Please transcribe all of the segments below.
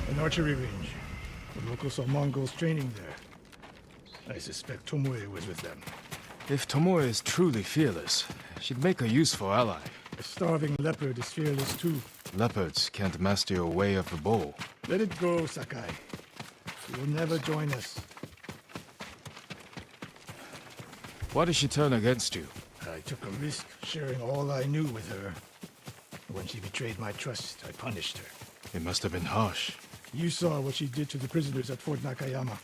An archery range. The locals saw Mongols training there. I suspect Tomoe was with them. If Tomoe is truly fearless, she'd make a useful ally. A starving leopard is fearless too. Leopards can't master your way of the bow. Let it go, Sakai. She will never join us. Why did she turn against you? I took a risk sharing all I knew with her. When she betrayed my trust, I punished her. It must have been harsh. You saw what she did to the prisoners at Fort Nakayama.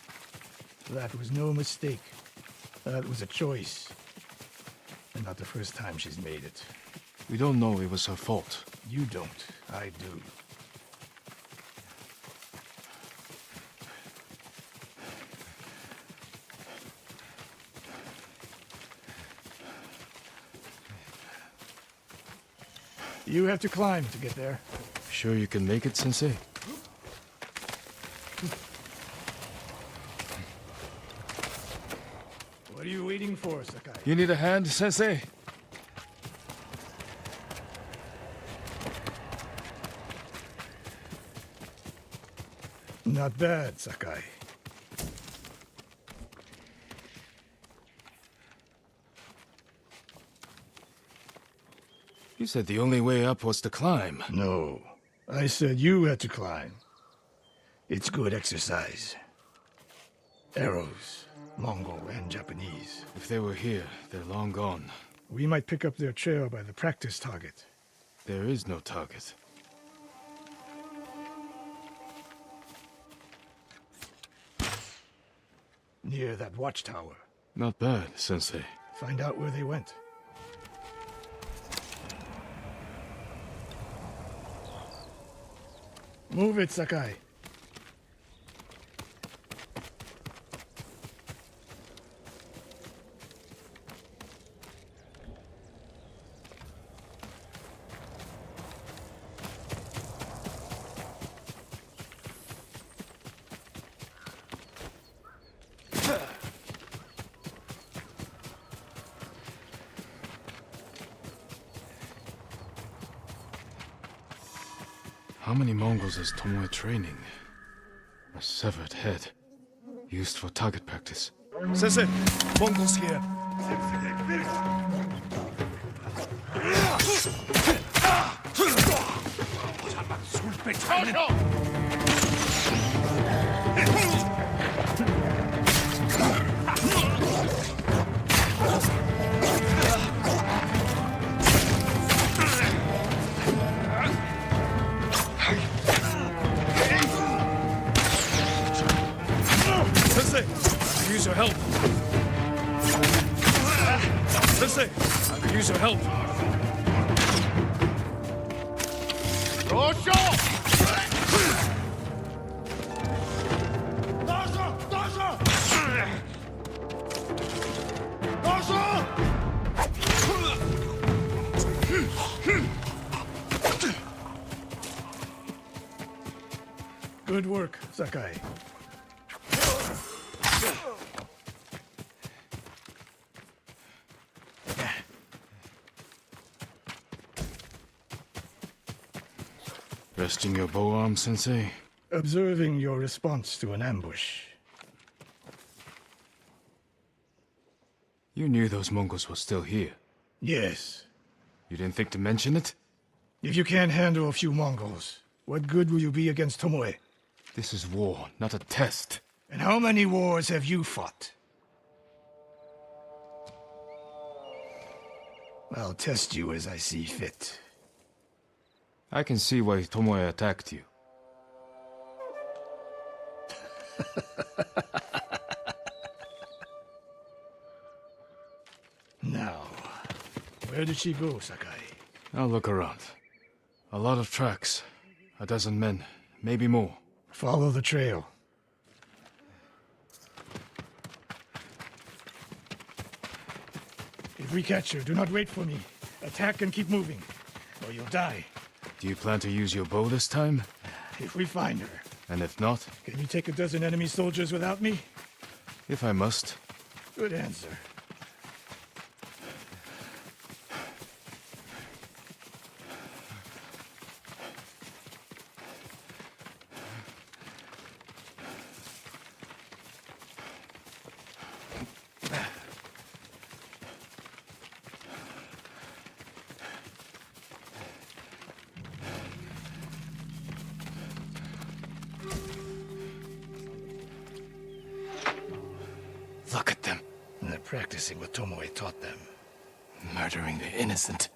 That was no mistake. That was a choice. And not the first time she's made it. We don't know it was her fault. You don't. I do. You have to climb to get there. Sure you can make it, Sensei? What are you waiting for, Sakai? You need a hand, Sensei? Not bad, Sakai. You said the only way up was to climb. No. I said you had to climb. It's good exercise. Arrows. Mongol and Japanese. If they were here, they're long gone. We might pick up their trail by the practice target. There is no target. Near that watchtower. Not bad, Sensei. Find out where they went. Move it, Sakai. How many Mongols is Tomoe training? A severed head. Used for target practice. Sensei, Mongols here. Sensei, I could use your help. Sensei, I could use your help. Good work, Sakai. Resting your bow arm, Sensei? Observing your response to an ambush. You knew those Mongols were still here. Yes. You didn't think to mention it? If you can't handle a few Mongols, what good will you be against Tomoe? This is war, not a test. And how many wars have you fought? I'll test you as I see fit. I can see why Tomoe attacked you. Now, where did she go, Sakai? I'll look around. A lot of tracks. A dozen men, maybe more. Follow the trail. If we catch her, do not wait for me. Attack and keep moving, or you'll die. Do you plan to use your bow this time? If we find her. And if not? Can you take a dozen enemy soldiers without me? If I must. Good answer. Look at them, They're practicing what Tomoe taught them. murdering the innocent.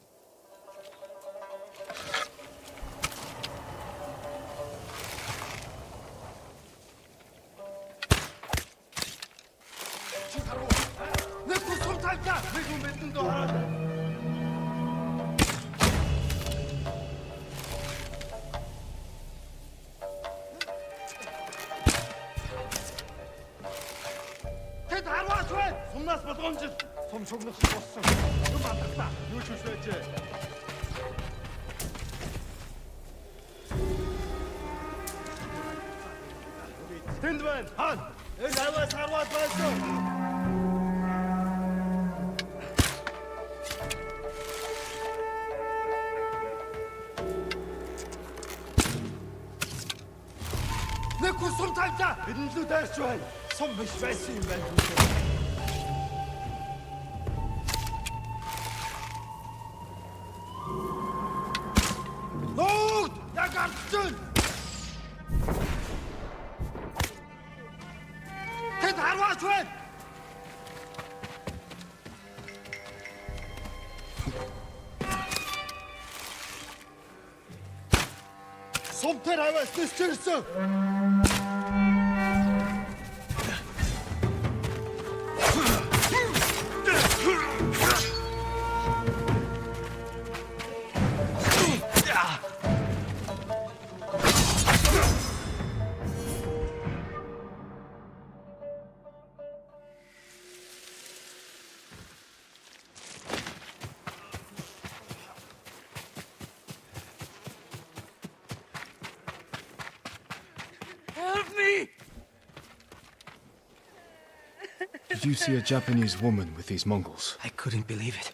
Did you see a Japanese woman with these Mongols? I couldn't believe it.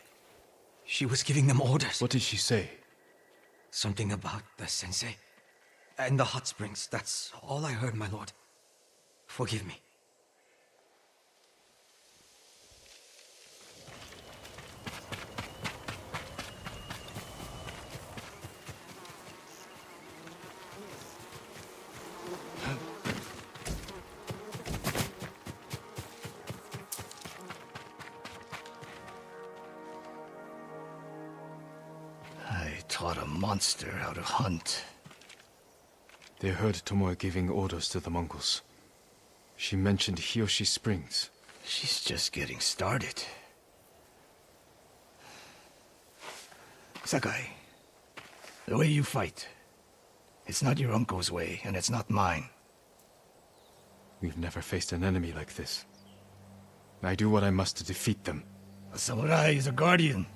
She was giving them orders. What did she say? Something about the sensei and the hot springs. That's all I heard, my lord. Forgive me. Taught a monster how to hunt. They heard Tomoe giving orders to the Mongols. She mentioned Hiyoshi Springs. She's just getting started. Sakai, the way you fight, it's not your uncle's way, and it's not mine. We've never faced an enemy like this. I do what I must to defeat them. A samurai is a guardian,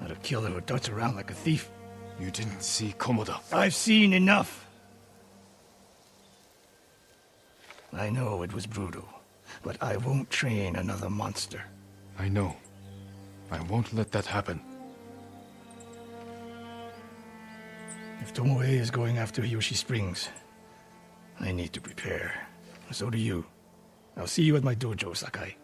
not a killer who darts around like a thief. You didn't see Komoda. I've seen enough. I know it was brutal, but I won't train another monster. I know. I won't let that happen. If Tomoe is going after Hiyoshi Springs, I need to prepare. So do you. I'll see you at my dojo, Sakai.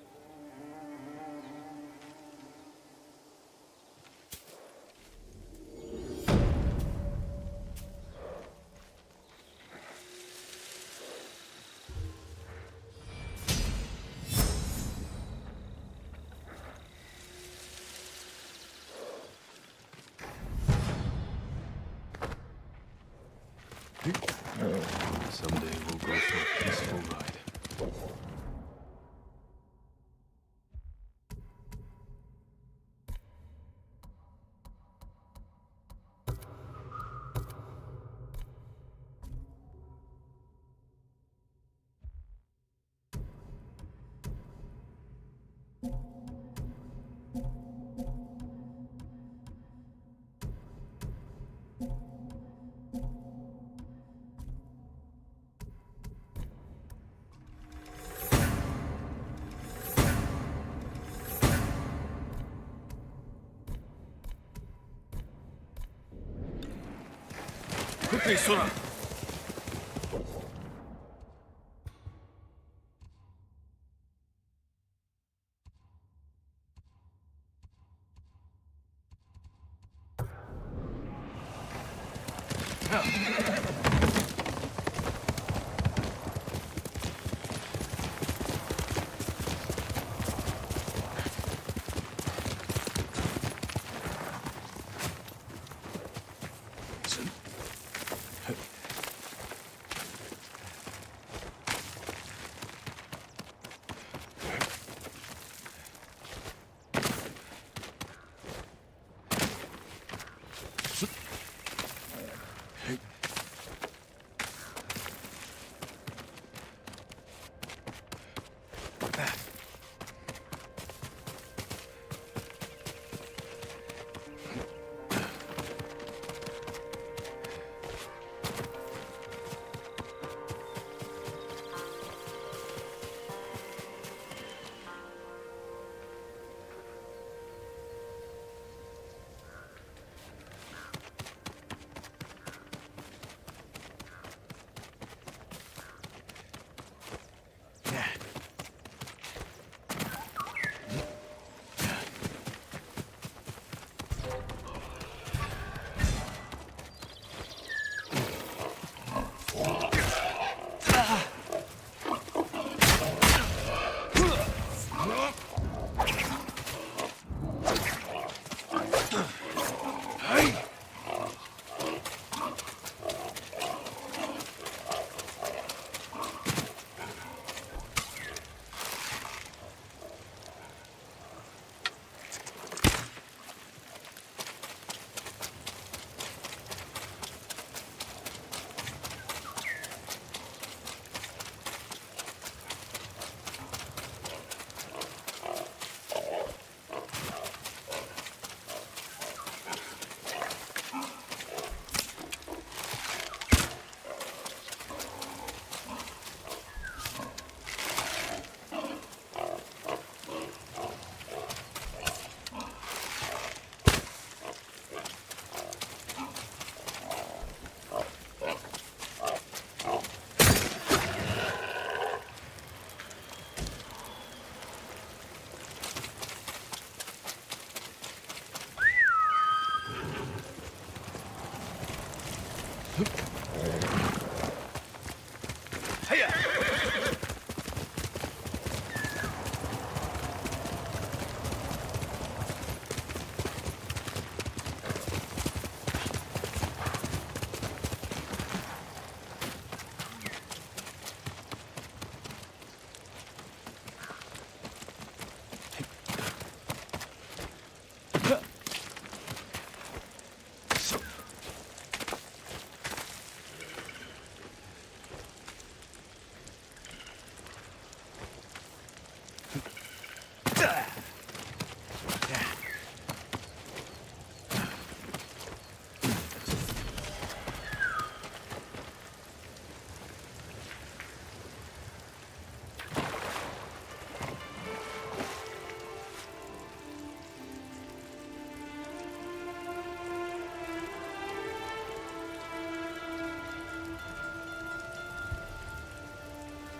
Someday we'll go for a peaceful ride. Quickly, Sora!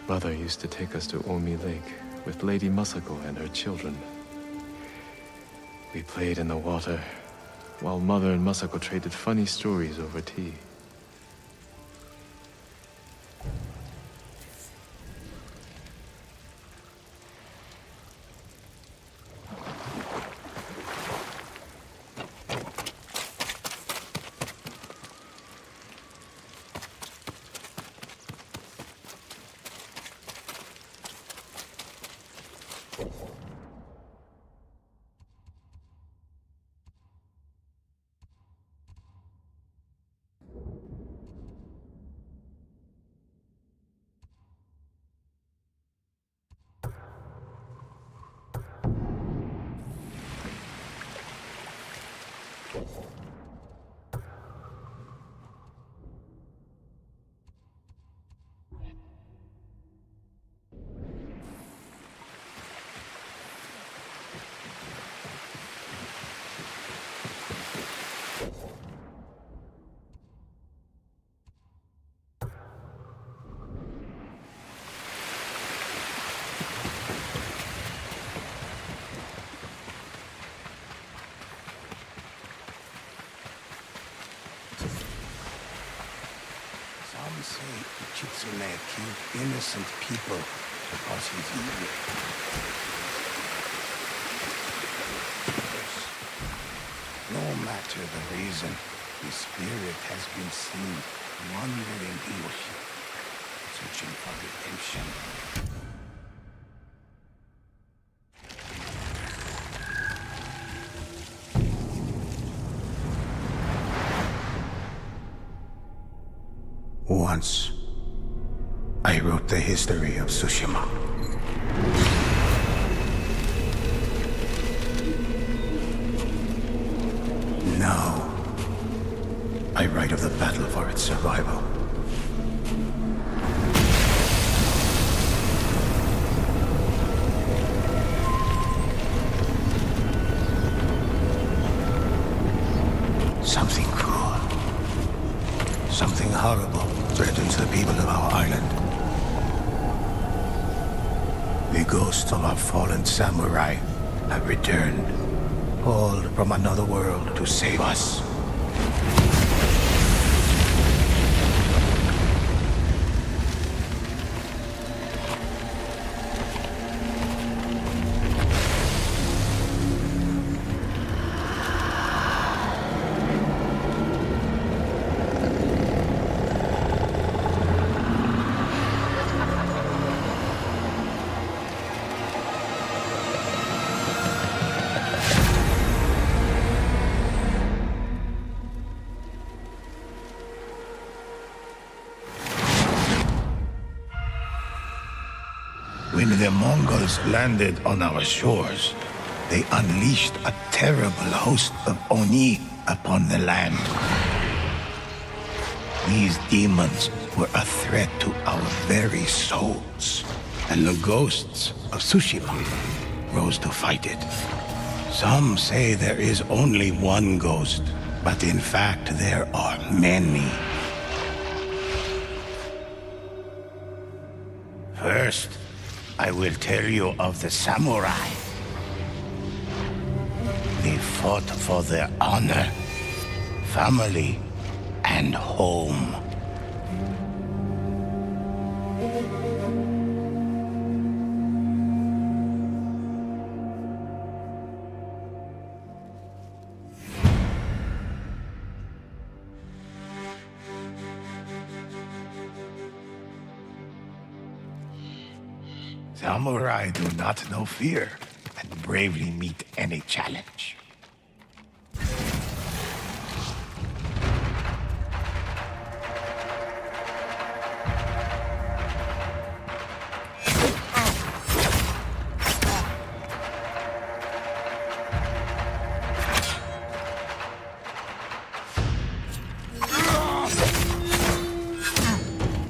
Mother used to take us to Omi Lake with Lady Masako and her children. We played in the water, while Mother and Masako traded funny stories over tea. Some say Kitsune killed innocent people because he's evil. No matter the reason, his spirit has been seen wandering the ocean, searching for redemption. Once, I wrote the history of Tsushima. Now, I write of the battle for its survival. Something cruel, something horrible threatens the people of our island. The ghosts of our fallen samurai have returned, called from another world to save us. When the Mongols landed on our shores, they unleashed a terrible host of Oni upon the land. These demons were a threat to our very souls, and the ghosts of Tsushima rose to fight it. Some say there is only one ghost, but in fact there are many. First, I will tell you of the samurai. They fought for their honor, family, and home. Samurai do not know fear and bravely meet any challenge.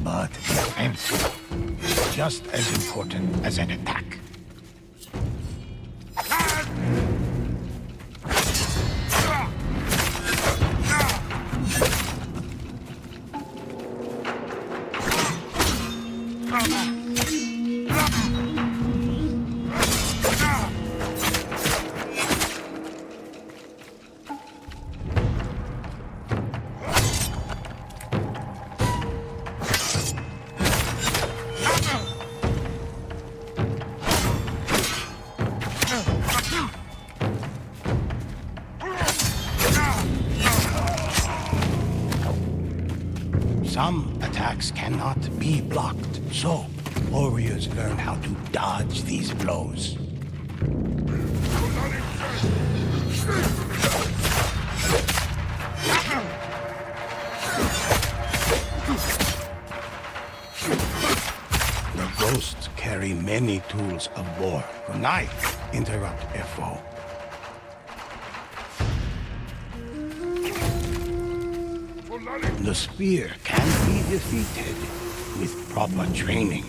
But defense is just as important as an attack. attacks cannot be blocked, so warriors learn how to dodge these blows. The ghosts carry many tools of war. Kunai interrupt a foe. The spear can be defeated with proper training.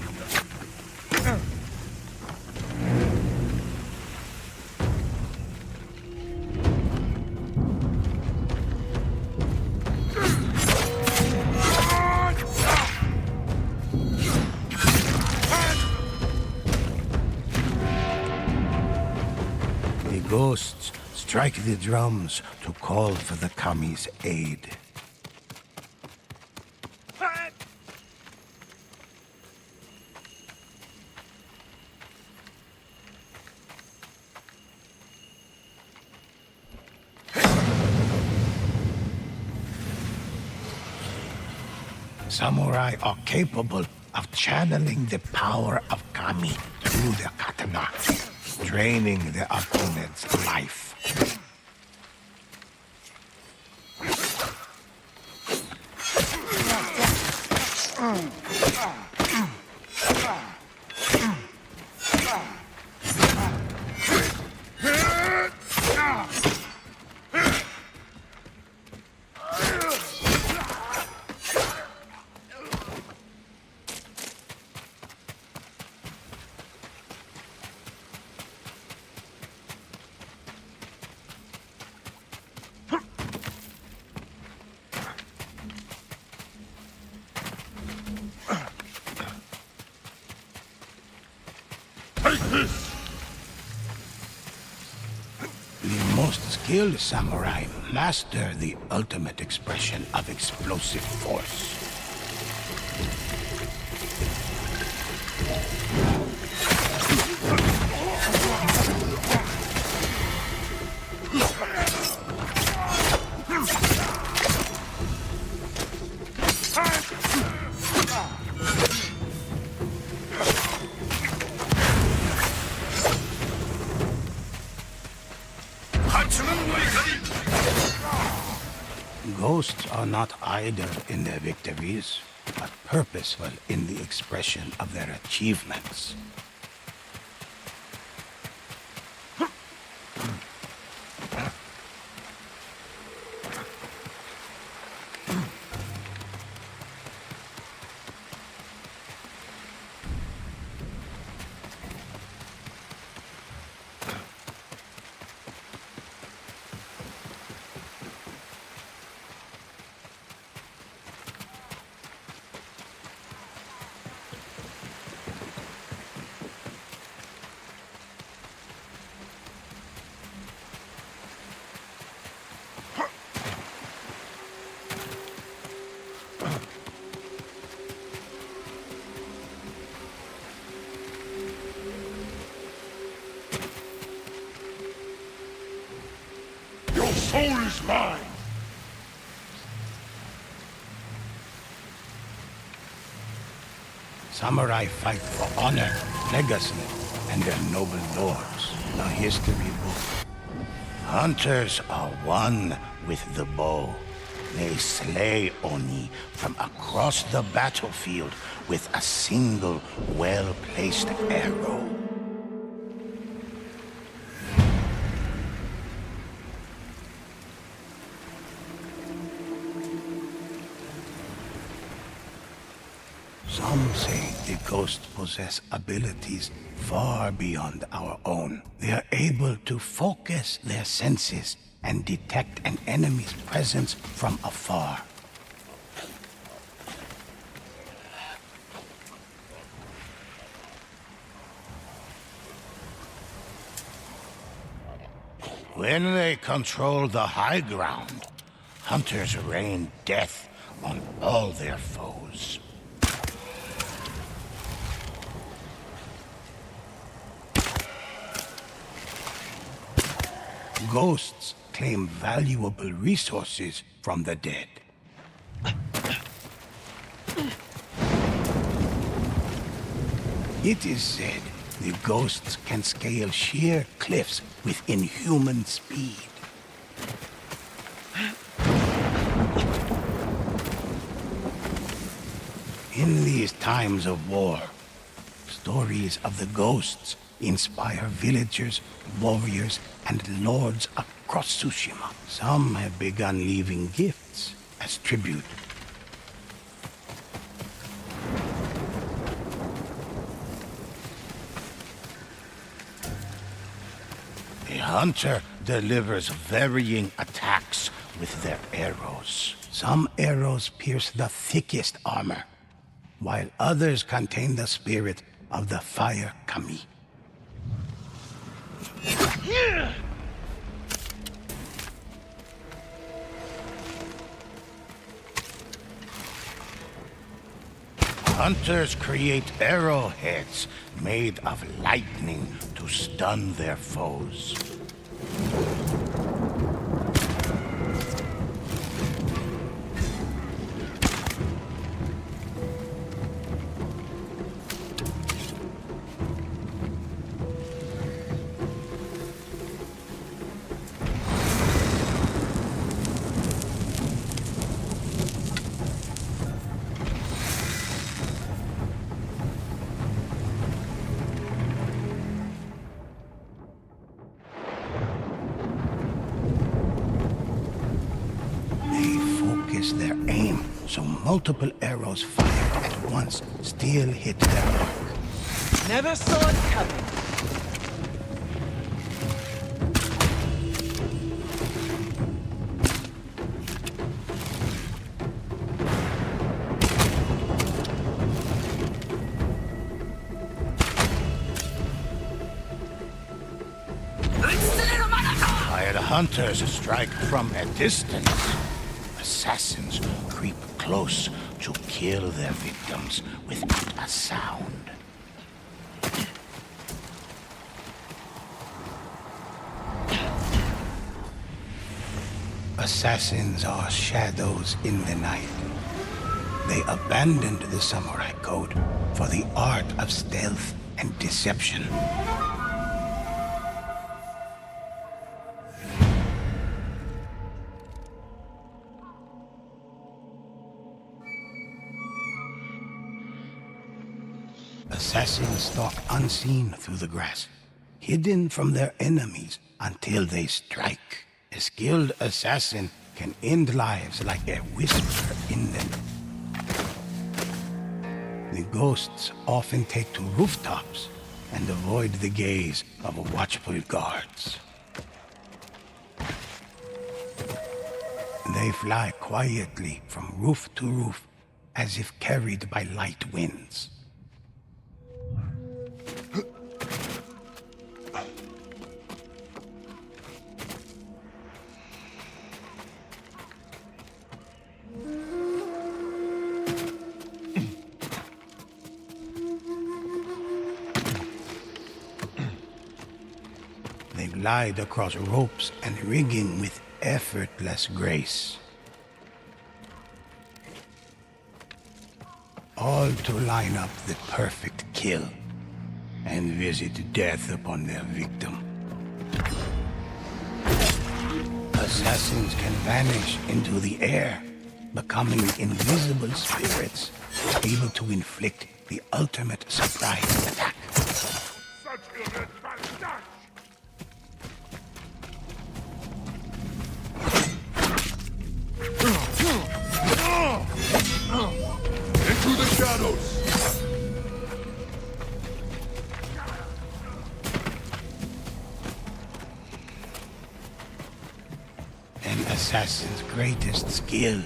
The ghosts strike the drums to call for the kami's aid. Samurai are capable of channeling the power of kami through the katana, draining their opponent's life. The most skilled samurai master the ultimate expression of explosive force. Ghosts are not idle in their victories, but purposeful in the expression of their achievements. Soul is mine! Samurai fight for honor, legacy, and their noble lords. A history book. Hunters are one with the bow. They slay Oni from across the battlefield with a single well-placed arrow. Some say the ghosts possess abilities far beyond our own. They are able to focus their senses and detect an enemy's presence from afar. When they control the high ground, hunters rain death on all their foes. Ghosts claim valuable resources from the dead. It is said the ghosts can scale sheer cliffs with inhuman speed. In these times of war, stories of the ghosts inspire villagers, warriors, and lords across Tsushima. Some have begun leaving gifts as tribute. A hunter delivers varying attacks with their arrows. Some arrows pierce the thickest armor, while others contain the spirit of the fire kami. Hunters create arrowheads made of lightning to stun their foes. Their aim, so multiple arrows fired at once still hit their mark. Never saw it coming. While hunters strike from a distance, assassins creep close to kill their victims without a sound. Assassins are shadows in the night. They abandoned the samurai code for the art of stealth and deception. Assassins stalk unseen through the grass, hidden from their enemies until they strike. A skilled assassin can end lives like a whisper in them. The ghosts often take to rooftops and avoid the gaze of watchful guards. They fly quietly from roof to roof as if carried by light winds. They glide across ropes and rigging with effortless grace. All to line up the perfect kill and visit death upon their victim. Assassins can vanish into the air, becoming invisible spirits, able to inflict the ultimate surprise attack. Such illness bastard! Into the shadows! An assassin's greatest skill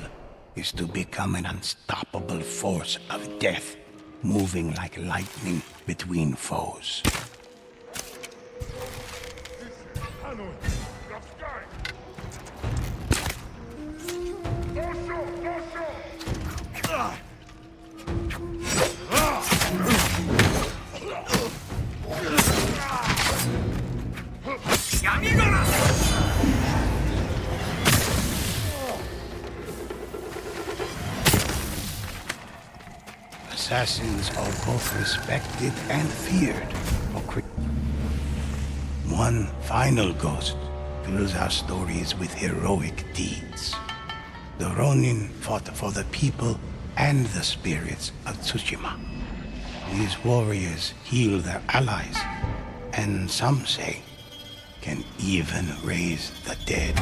is to become an unstoppable force of death, moving like lightning between foes. assassins are both respected and feared. One final ghost fills our stories with heroic deeds. The Ronin fought for the people and the spirits of Tsushima. These warriors heal their allies, and some say, can even raise the dead.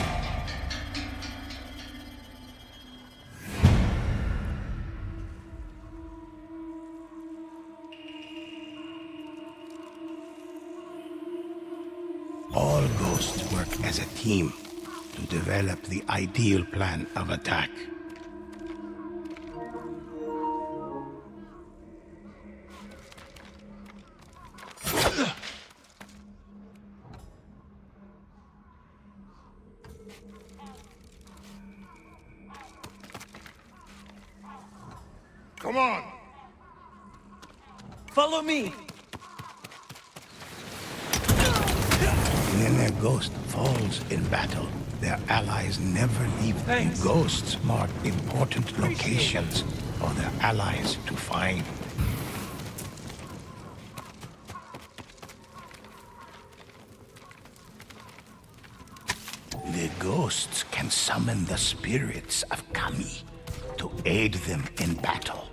All ghosts work as a team to develop the ideal plan of attack. Come on! Follow me! When a ghost falls in battle, their allies never leave. Thanks. The ghosts mark important locations for their allies to find. The ghosts can summon the spirits of Kami to aid them in battle.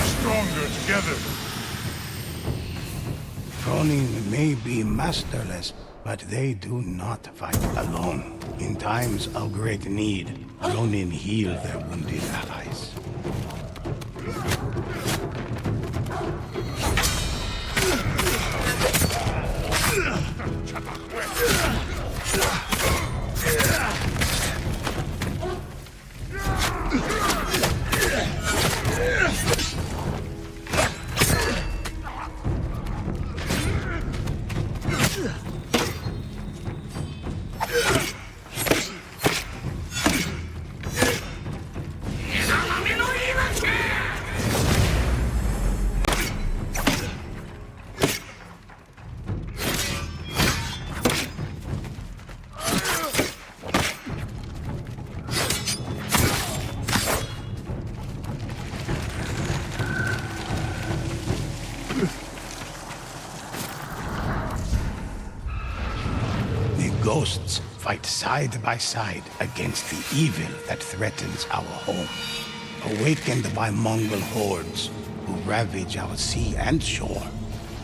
Stronger together! Ronin may be masterless, but they do not fight alone. In times of great need, Ronin heal their wounded allies. Ghosts fight side by side against the evil that threatens our home. Awakened by Mongol hordes who ravage our sea and shore,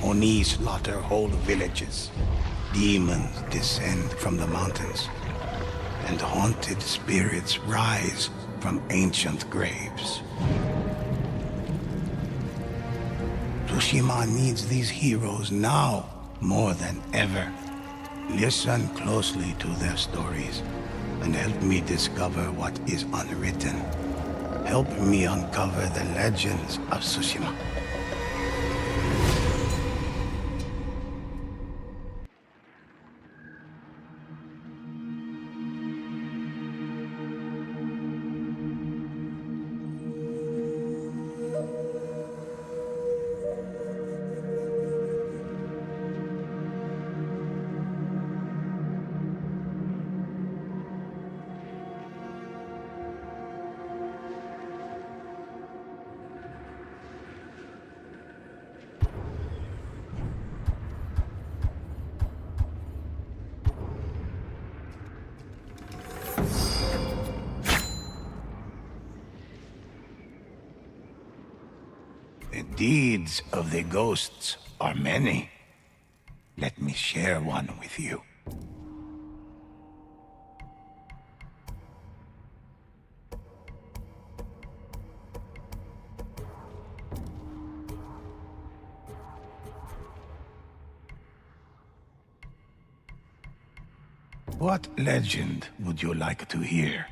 Oni slaughter whole villages. Demons descend from the mountains, and haunted spirits rise from ancient graves. Tsushima needs these heroes now more than ever. Listen closely to their stories and help me discover what is unwritten. Help me uncover the legends of Tsushima. The deeds of the ghosts are many. Let me share one with you. What legend would you like to hear?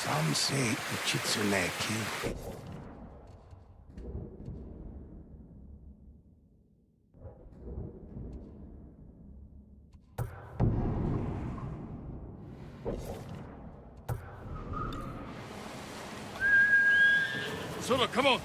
Some say the Kitsune killed. Sora, come on!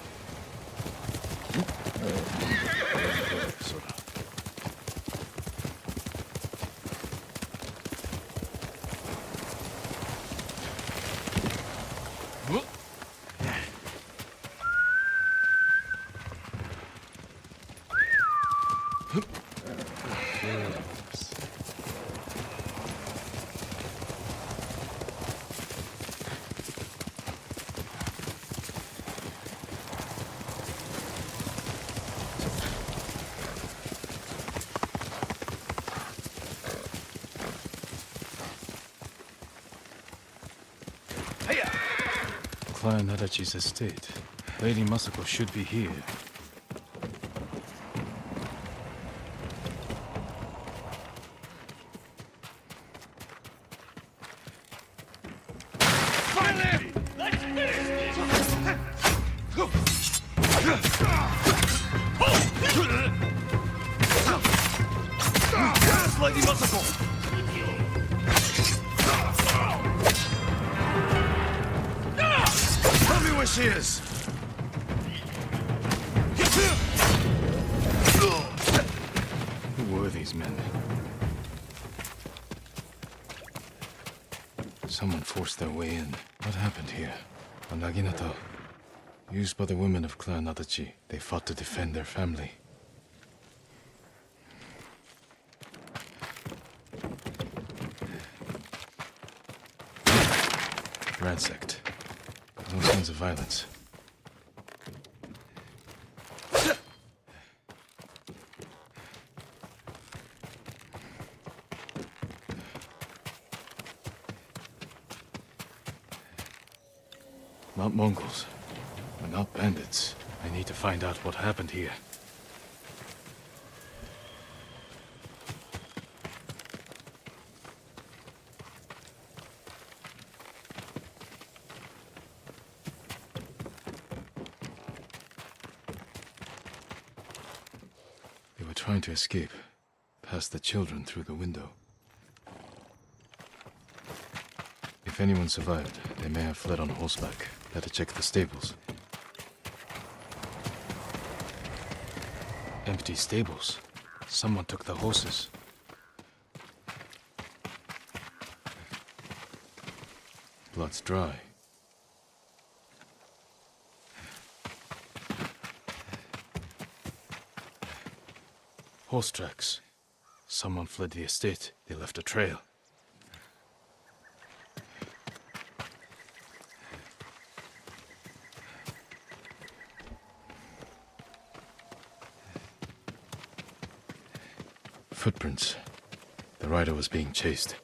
Clan Adachi's estate. Lady Masako should be here. Lady Masako! Tell me where she is! Who were these men? Someone forced their way in. What happened here? A naginata. Used by the women of Clan Adachi. They fought to defend their family. Ransacked. No signs of violence. Not Mongols. We're not bandits. I need to find out what happened here. They were trying to escape, past the children through the window. If anyone survived, they may have fled on horseback. Better check the stables. Empty stables. Someone took the horses. Blood's dry. Horse tracks. Someone fled the estate. They left a trail. Footprints. The rider was being chased.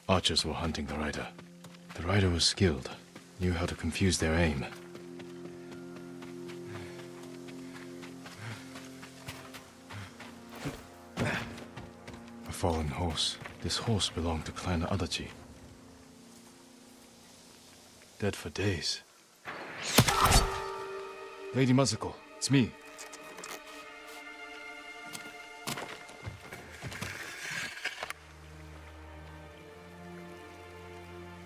Archers were hunting the rider. The rider was skilled, knew how to confuse their aim. A fallen horse. This horse belonged to Clan Adachi. Dead for days. Lady Masako, it's me.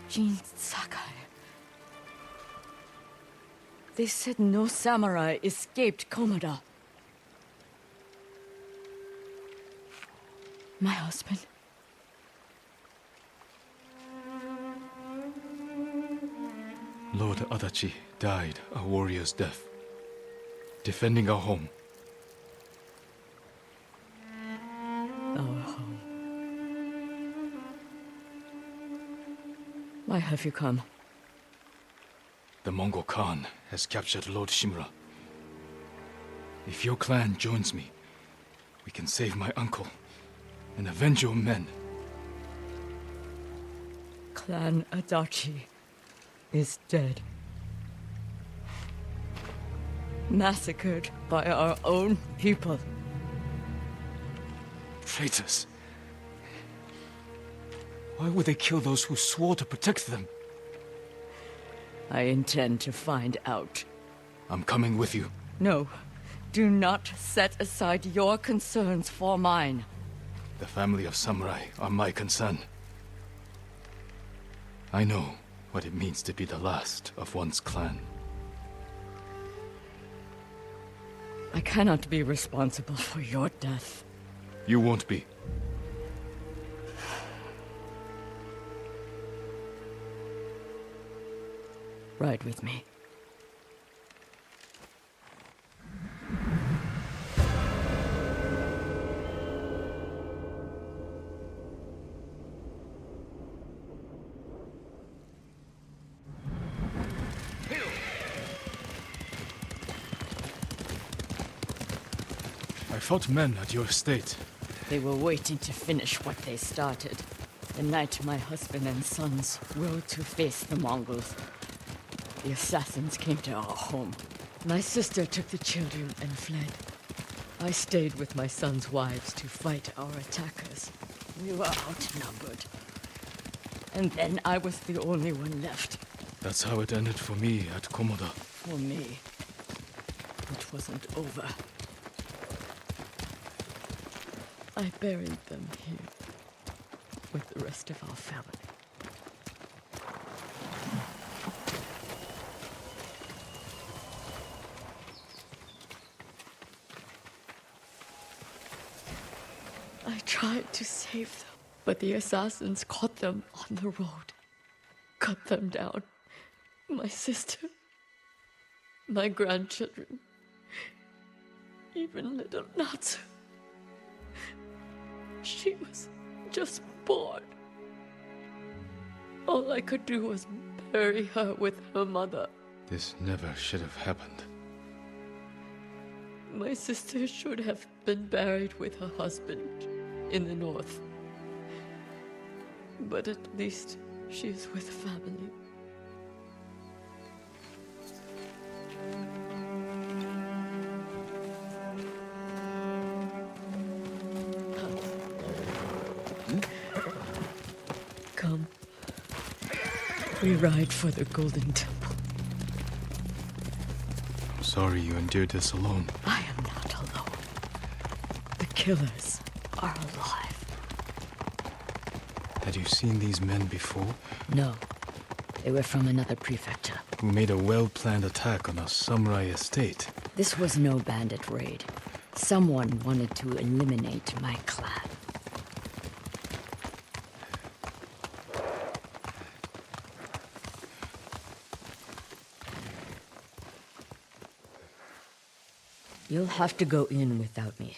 Jin Sakai. They said no samurai escaped Komoda. My husband. Lord Adachi died a warrior's death, defending our home. Why have you come? The Mongol Khan has captured Lord Shimura. If your clan joins me, we can save my uncle and avenge your men. Clan Adachi is dead. Massacred by our own people. Traitors. Why would they kill those who swore to protect them? I intend to find out. I'm coming with you. No, do not set aside your concerns for mine. The family of samurai are my concern. I know what it means to be the last of one's clan. I cannot be responsible for your death. You won't be. Ride with me. I fought men at your estate. They were waiting to finish what they started. The night my husband and sons rode to face the Mongols. The assassins came to our home. My sister took the children and fled. I stayed with my sons' wives to fight our attackers. We were outnumbered. And then I was the only one left. That's how it ended for me at Komoda. For me, it wasn't over. I buried them here with the rest of our family. I tried to save them, but the assassins caught them on the road, cut them down. My sister, my grandchildren, even little Natsu. She was just born. All I could do was bury her with her mother. This never should have happened. My sister should have been buried with her husband in the north. But at least she is with family. Come. We ride for the Golden Temple. I'm sorry you endured this alone. I am not alone. The killers are alive. Had you seen these men before? No. They were from another prefecture. Who made a well-planned attack on a samurai estate? This was no bandit raid. Someone wanted to eliminate my clan. You'll have to go in without me.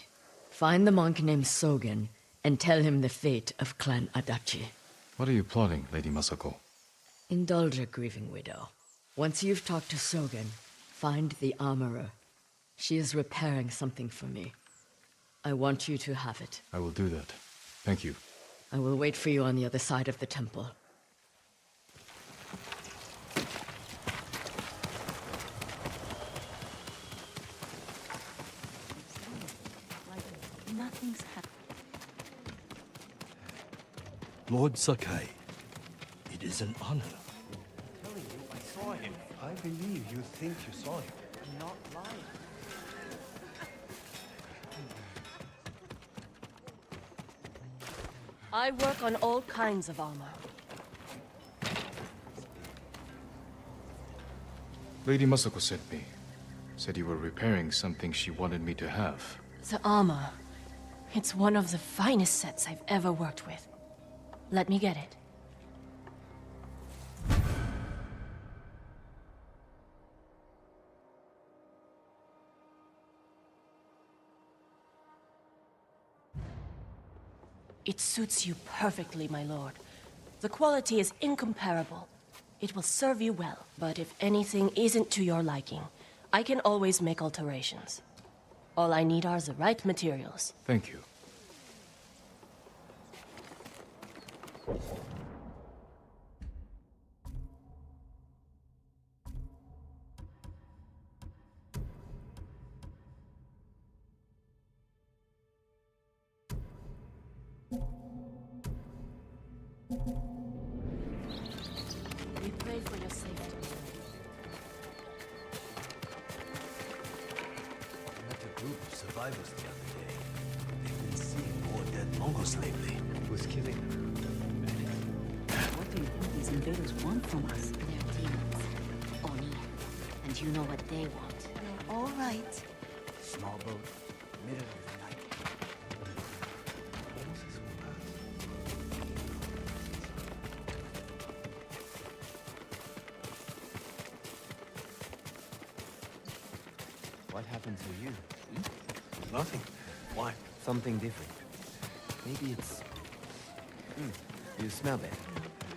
Find the monk named Sogen and tell him the fate of Clan Adachi. What are you plotting, Lady Masako? Indulge a grieving widow. Once you've talked to Sogen, find the armorer. She is repairing something for me. I want you to have it. I will do that. Thank you. I will wait for you on the other side of the temple. Nothing's happened. Lord Sakai, it is an honor. I'm telling you, I saw him. I believe you think you saw him. I'm not lying. I work on all kinds of armor. Lady Masako sent me. Said you were repairing something she wanted me to have. The armor. It's one of the finest sets I've ever worked with. Let me get it. It suits you perfectly, my lord. The quality is incomparable. It will serve you well, but if anything isn't to your liking, I can always make alterations. All I need are the right materials. Thank you. We pray for your safety. I met a group of survivors the other day. They've been seeing more dead Mongols lately. Who's killing them? What do you think these invaders want from us? They're demons. Oni. And you know what they want. You're all right. Small boat, middle of the night. What happened to you? Nothing. Why? Something different. Maybe it's... You smell better.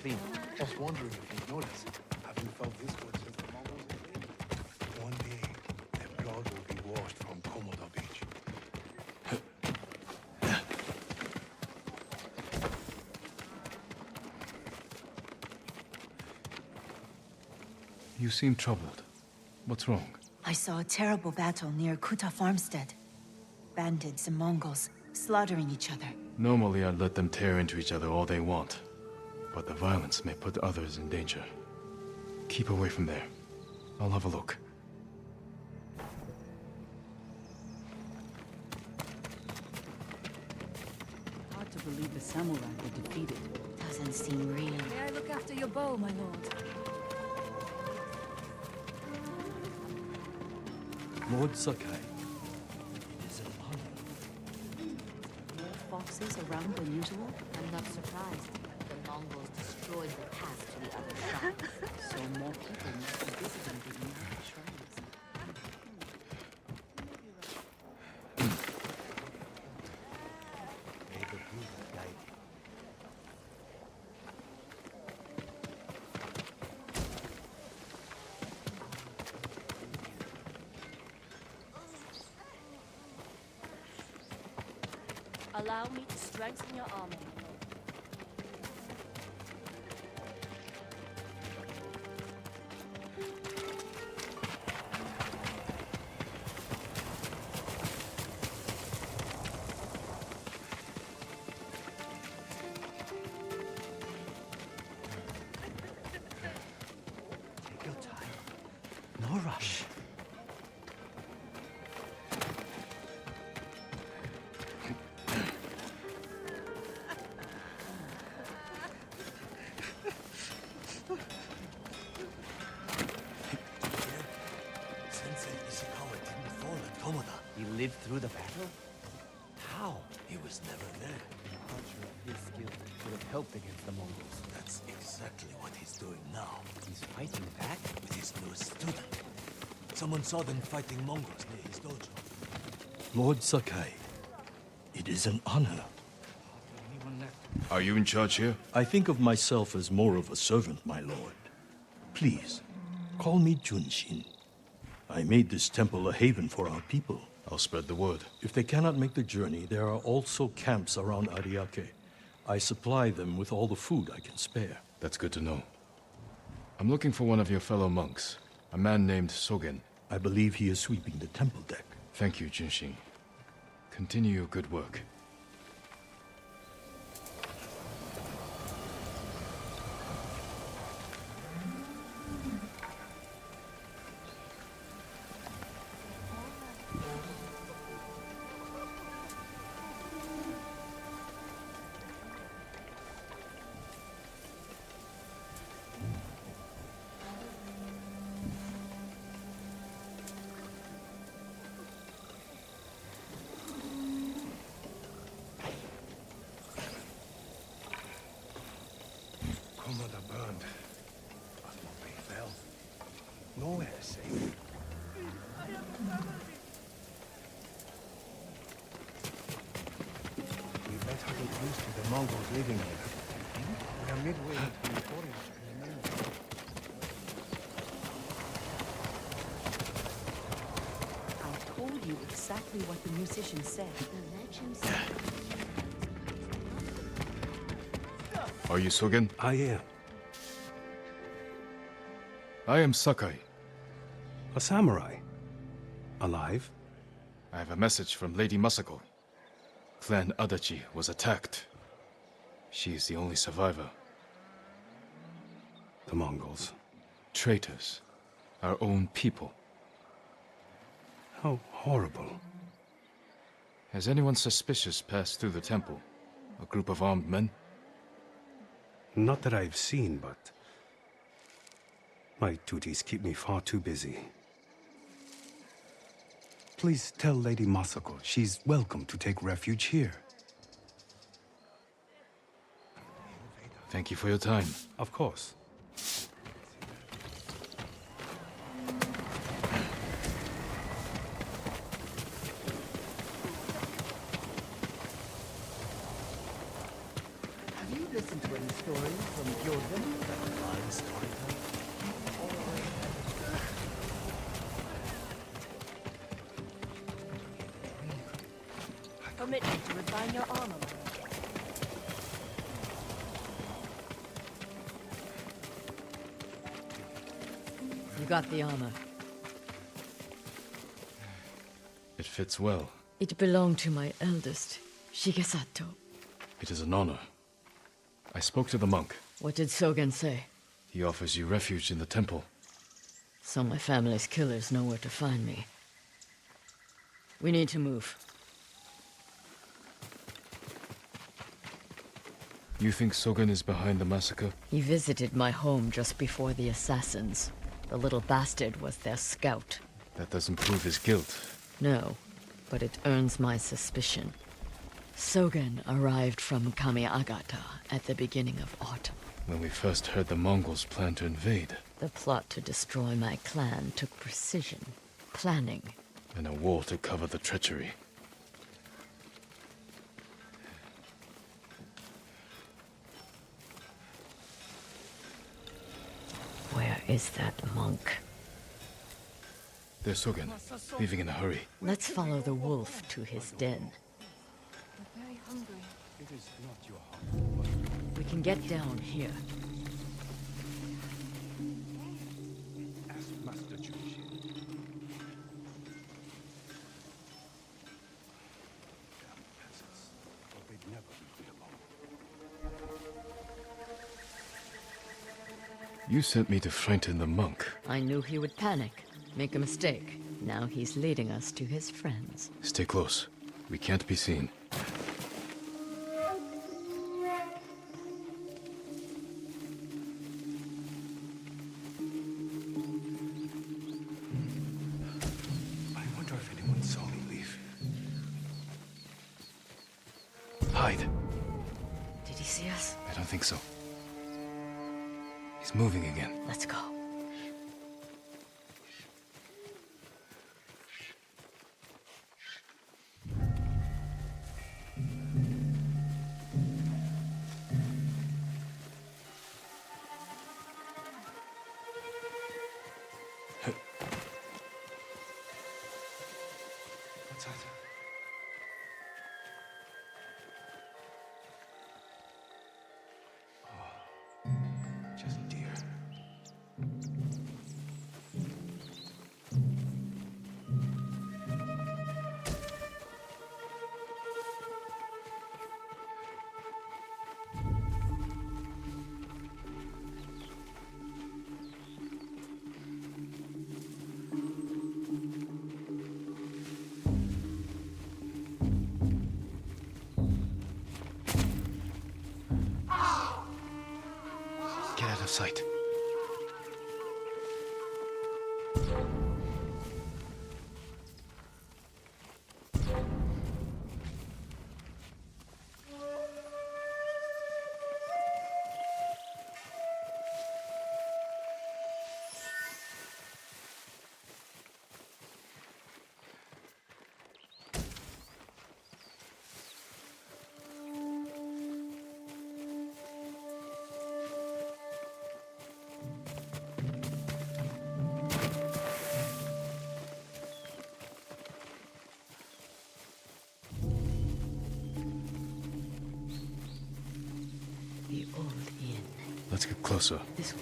Clean. Just wondering if you noticed. Haven't felt this good since the Mongols invaded. One day, their blood will be washed from Komoda Beach. You seem troubled. What's wrong? I saw a terrible battle near Kuta Farmstead. Bandits and Mongols slaughtering each other. Normally I'd let them tear into each other all they want. But the violence may put others in danger. Keep away from there. I'll have a look. Hard to believe the samurai were defeated. Doesn't seem real. May I look after your bow, my lord? Lord Sakai, it is an honor. More foxes around than usual? I'm not surprised. The Mongols destroyed the path to the other side. So more people must be visiting the United Shrines. May the Buddha guide you. Allow me to strengthen your armor. Take your time. No rush. Sensei Ishikawa didn't fall at Komoda. He lived through the battle? How? He was never there. I'm not sure if his skill would have helped against the Mongols. That's exactly what he's doing now. He's fighting back? With his new student. Someone saw them fighting Mongols near his dojo. Lord Sakai, it is an honor. Are you in charge here? I think of myself as more of a servant, my lord. Please, call me Junshin. I made this temple a haven for our people. I'll spread the word. If they cannot make the journey, there are also camps around Ariake. I supply them with all the food I can spare. That's good to know. I'm looking for one of your fellow monks, a man named Sogen. I believe he is sweeping the temple deck. Thank you, Junshin. Continue your good work. Komoda burned, but Mopay fell. Nowhere safe. We better get used to the Mongols living here. are midway between the forest and the mountain. I told you exactly what the musician said. The legend says Are you Sogen? I am. I am Sakai. A samurai. Alive? I have a message from Lady Masako. Clan Adachi was attacked. She is the only survivor. The Mongols. Traitors. Our own people. How horrible. Has anyone suspicious passed through the temple? A group of armed men? Not that I've seen, but my duties keep me far too busy. Please tell Lady Masako she's welcome to take refuge here. Thank you for your time. Of course. Have you listened to any stories from Jordan? That fine storyteller? Permit me to refine your armor. You got the armor. It fits well. It belonged to my eldest, Shigesato. It is an honor. I spoke to the monk. What did Sogen say? He offers you refuge in the temple. So my family's killers know where to find me. We need to move. You think Sogen is behind the massacre? He visited my home just before the assassins. The little bastard was their scout. That doesn't prove his guilt. No, but it earns my suspicion. Sogen arrived from Kamiagata at the beginning of autumn. When we first heard the Mongols plan to invade. The plot to destroy my clan took precision, planning. And a war to cover the treachery. Where is that monk? There's Sogen, leaving in a hurry. Let's follow the wolf to his den. we're very hungry. It is not your heart. We can get down here. Ask Master Junshin. Damn peasants. Thought they'd never be alone. You sent me to frighten the monk. I knew he would panic, make a mistake. Now he's leading us to his friends. Stay close. We can't be seen. I wonder if anyone saw me leave. Hide. Did he see us? I don't think so. He's moving again. Let's go. What's that? Oh, just deer. Get out of sight. the old inn. Let's get closer. This way.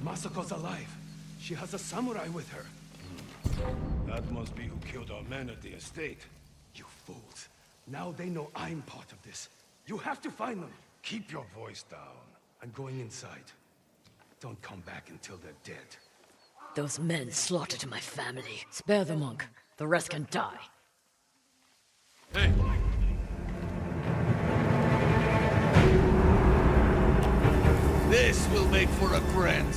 Masako's alive. She has a samurai with her. That must be who killed our men at the estate. You fools. Now they know I'm part of this. You have to find them. Keep your voice down. I'm going inside. Don't come back until they're dead. Those men slaughtered my family. Spare the monk. The rest can die. Hey! This will make for a grand...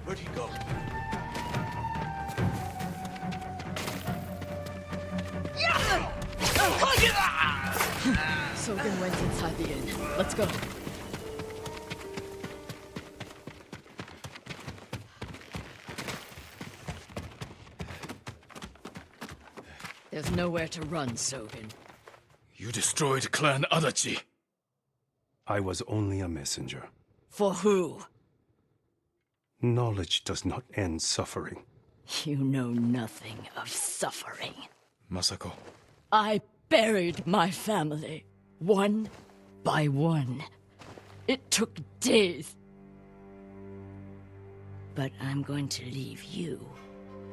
Where'd he go? Sogen went inside the inn. Let's go. There's nowhere to run, Sogen. You destroyed Clan Adachi. I was only a messenger. For who? Knowledge does not end suffering. You know nothing of suffering. Masako. I buried my family, one by one. It took days. But I'm going to leave you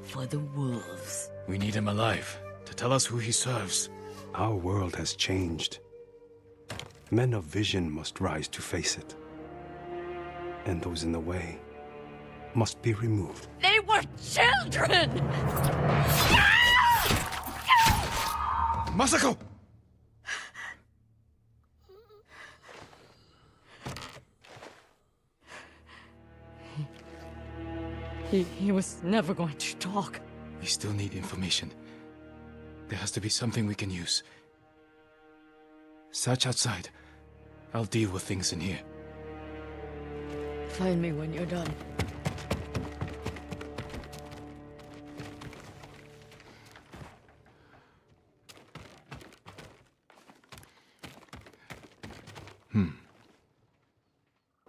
for the wolves. We need him alive to tell us who he serves. Our world has changed. Men of vision must rise to face it. And those in the way must be removed. They were children! Masako! He was never going to talk. We still need information. There has to be something we can use. Search outside. I'll deal with things in here. Find me when you're done.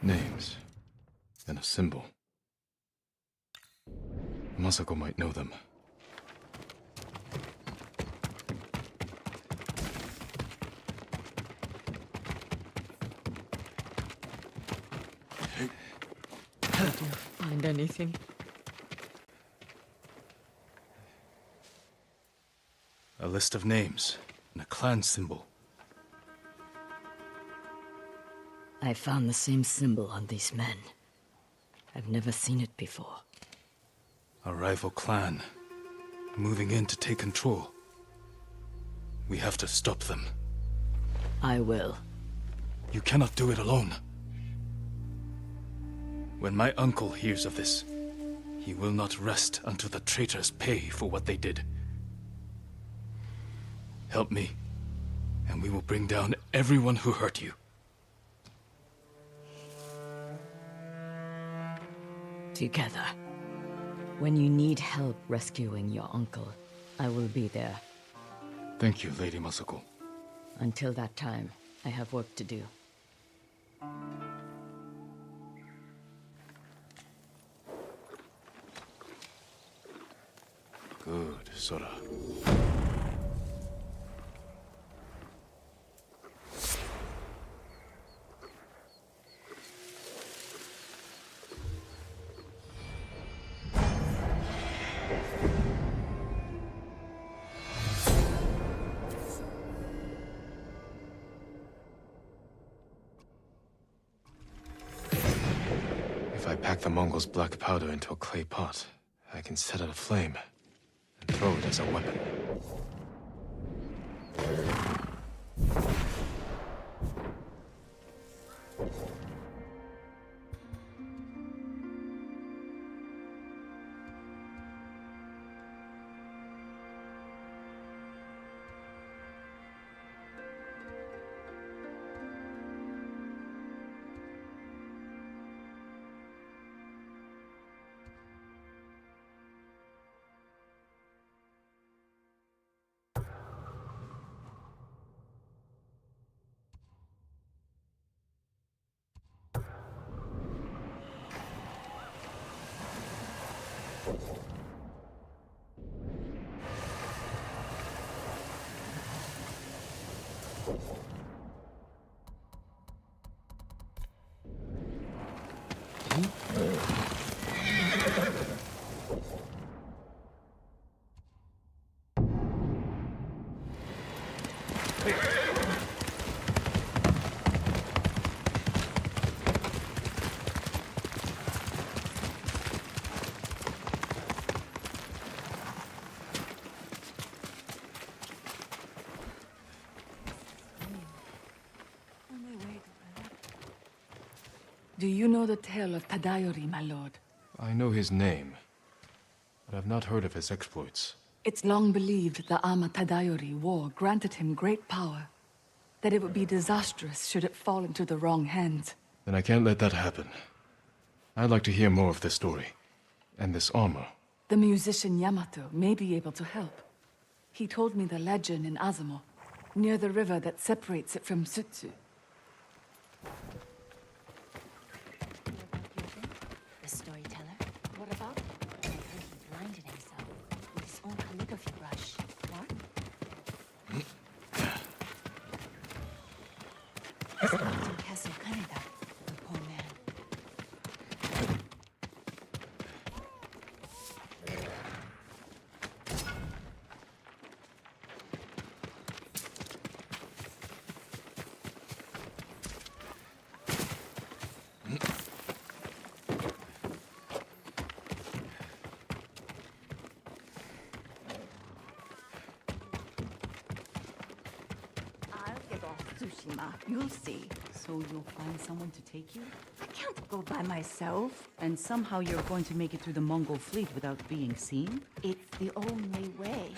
Names. And a symbol. Masako might know them. Did you find anything? A list of names and a clan symbol. I found the same symbol on these men. I've never seen it before. A rival clan, moving in to take control. We have to stop them. I will. You cannot do it alone. When my uncle hears of this, he will not rest until the traitors pay for what they did. Help me, and we will bring down everyone who hurt you. Together. When you need help rescuing your uncle, I will be there. Thank you, Lady Masako. Until that time, I have work to do. Good, Sora. If I pack the Mongols' black powder into a clay pot, I can set it aflame and throw it as a weapon. Do you know the tale of Tadayori, my lord? I know his name, but I've not heard of his exploits. It's long believed the Ama Tadayori war granted him great power, that it would be disastrous should it fall into the wrong hands. Then I can't let that happen. I'd like to hear more of this story, and this armor. The musician Yamato may be able to help. He told me the legend in Azamo, near the river that separates it from Sutsu. The storyteller? What about? I heard he blinded himself with his own calligraphy brush. What? It's in Castle Kaneda, the poor man. Tsushima, you'll see. So you'll find someone to take you? I can't go by myself. And somehow you're going to make it through the Mongol fleet without being seen? It's the only way.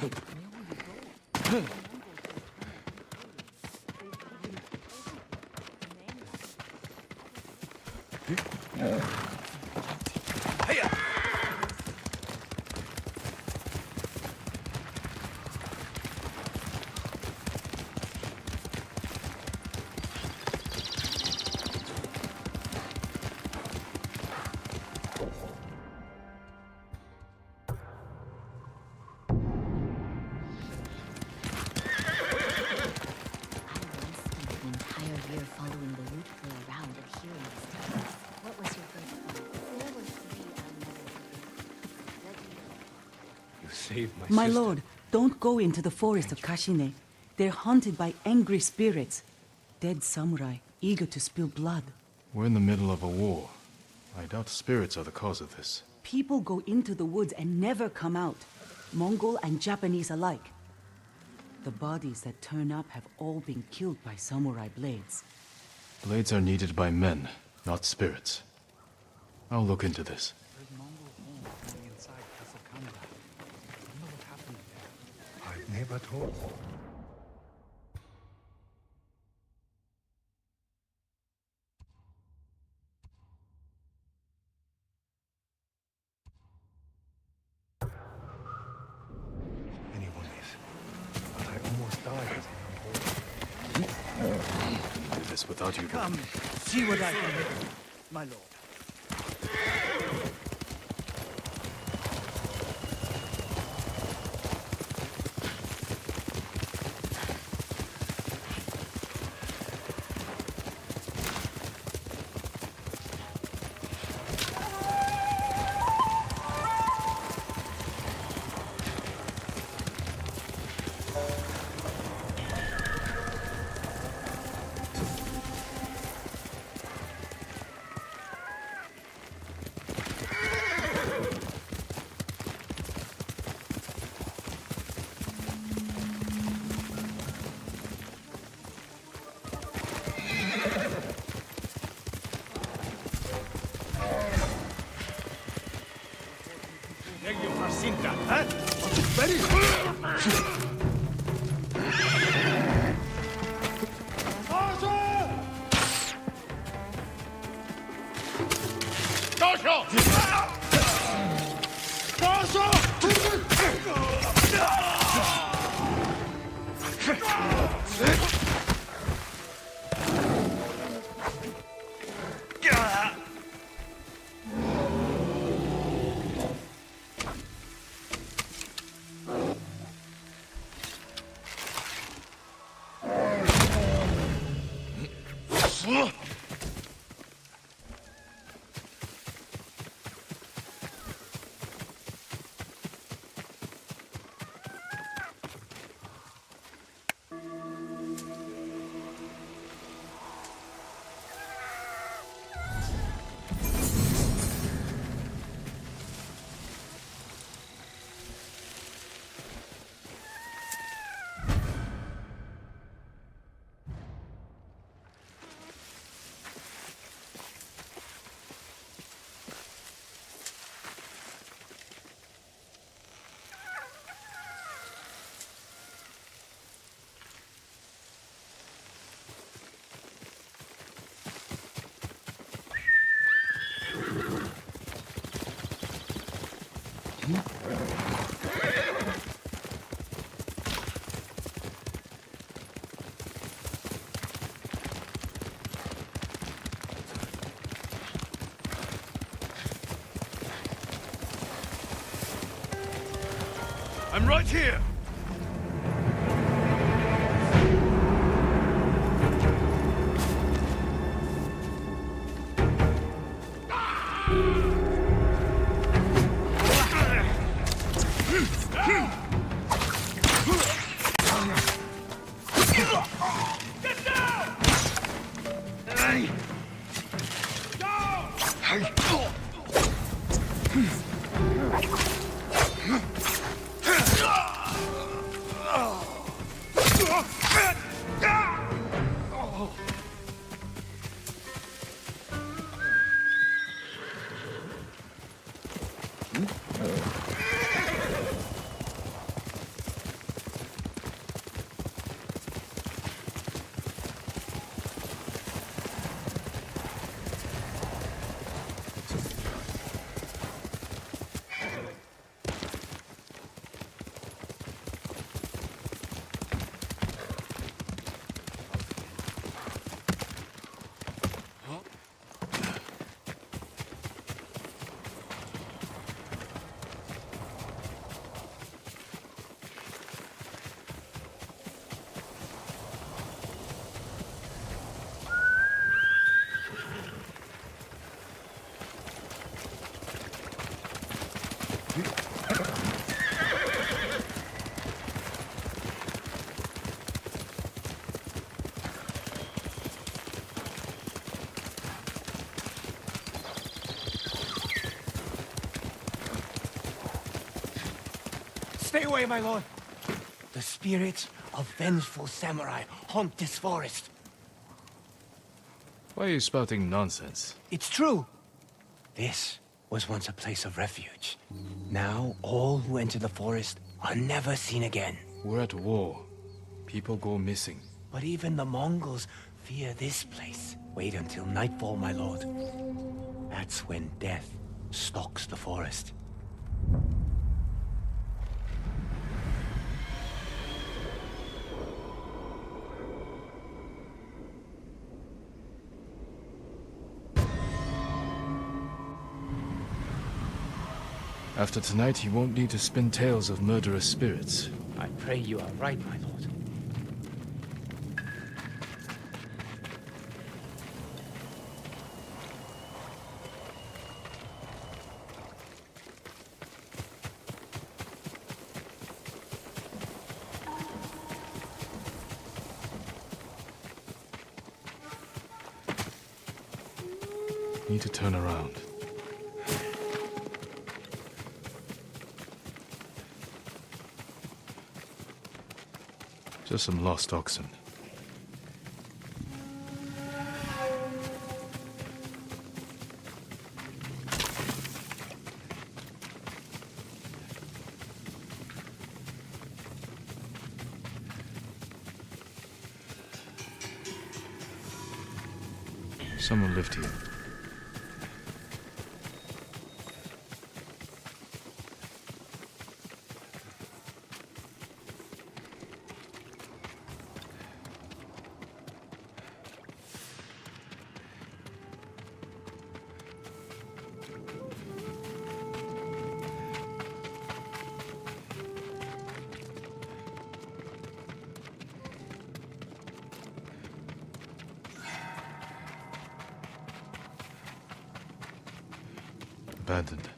Following the root for around and hearing its tales. What was your first thought? save my My sister. lord, don't go into the forest of Kashine. They're haunted by angry spirits. Dead samurai, eager to spill blood. We're in the middle of a war. I doubt spirits are the cause of this. People go into the woods and never come out. Mongol and Japanese alike. The bodies that turn up have all been killed by samurai blades. Blades are needed by men, not spirits. I'll look into this. I've never told. Anyone is. But I almost died. Do this without you. Come, see what I can do, my lord. I'm right here! Stay away, my lord! The spirits of vengeful samurai haunt this forest. Why are you spouting nonsense? It's true! This was once a place of refuge. Now, all who enter the forest are never seen again. We're at war. People go missing. But even the Mongols fear this place. Wait until nightfall, my lord. That's when death stalks the forest. After tonight, you won't need to spin tales of murderous spirits. I pray you are right, my lord. Need to turn around. Just some lost oxen. Someone lived here. Abandoned.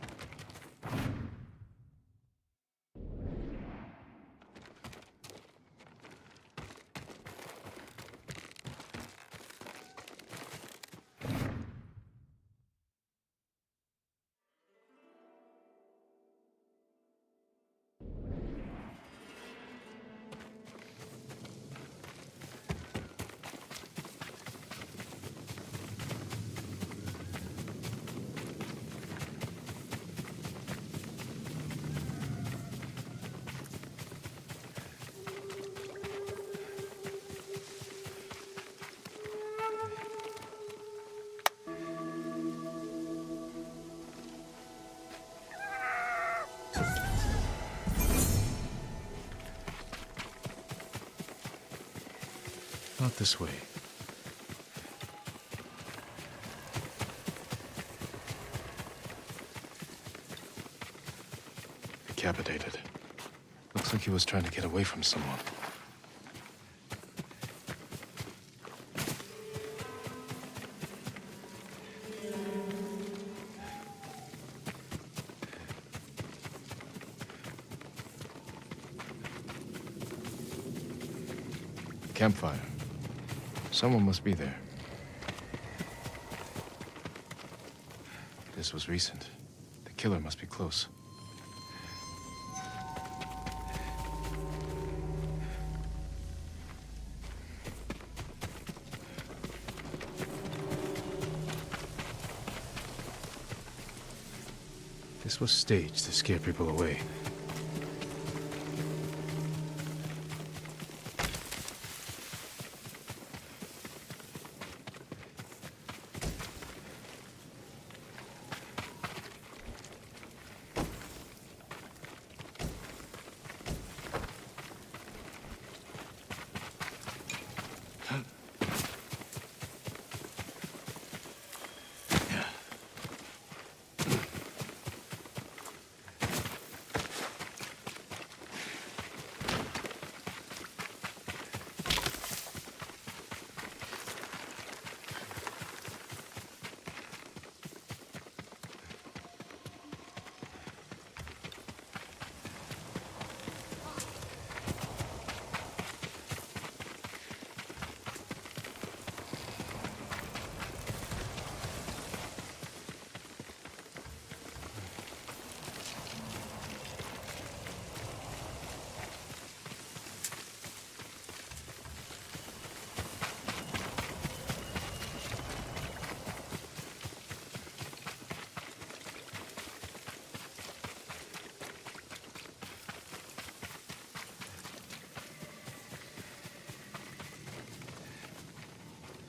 Not this way. Decapitated. Looks like he was trying to get away from someone. Campfire. Someone must be there. This was recent. The killer must be close. This was staged to scare people away.